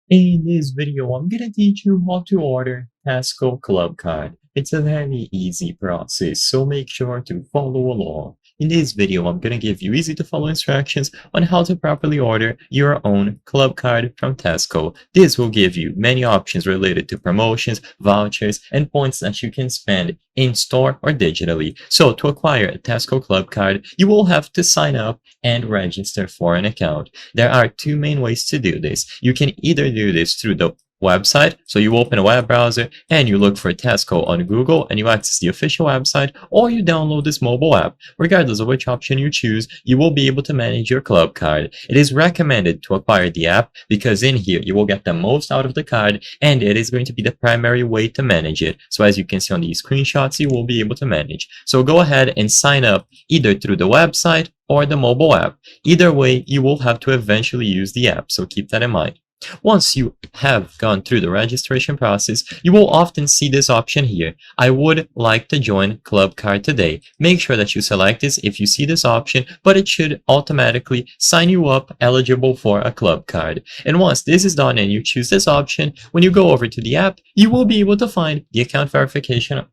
In this video, I'm gonna teach you how to order Tesco Club Card. It's a very easy process, so make sure to follow along. In this video, I'm gonna give you easy to follow instructions on how to properly order your own club card from Tesco. This will give you many options related to promotions, vouchers, and points that you can spend in store or digitally. So to acquire a Tesco Club Card, you will have to sign up and register for an account. There are two main ways to do this. You can either do this through the website, so you open a web browser and you look for Tesco on Google and you access the official website, or you download this mobile app. Regardless of which option you choose, you will be able to manage your club card. It is recommended to acquire the app because in here you will get the most out of the card and it is going to be the primary way to manage it. So as you can see on these screenshots, you will be able to manage. So go ahead and sign up either through the website or the mobile app. Either way, you will have to eventually use the app, so keep that in mind. Once you have gone through the registration process, you will often see this option here. I would like to join Club Card today. Make sure that you select this if you see this option, but it should automatically sign you up eligible for a Club Card. And once this is done and you choose this option, when you go over to the app, you will be able to find the account verification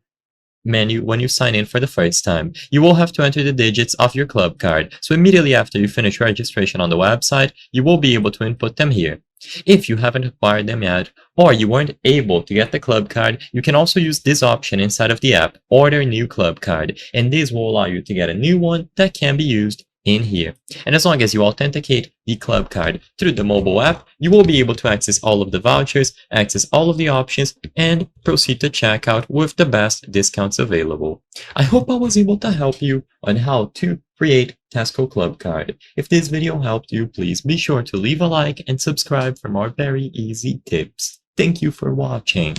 menu when you sign in for the first time. You will have to enter the digits of your club card. So immediately after you finish registration on the website, you will be able to input them here. If you haven't acquired them yet, or you weren't able to get the club card, you can also use this option inside of the app, Order New Club Card, and this will allow you to get a new one that can be used in here. And as long as you authenticate the club card through the mobile app, you will be able to access all of the vouchers, access all of the options, and proceed to checkout with the best discounts available. I hope I was able to help you on how to create Tesco Club Card. If this video helped you, please be sure to leave a like and subscribe for more very easy tips. Thank you for watching.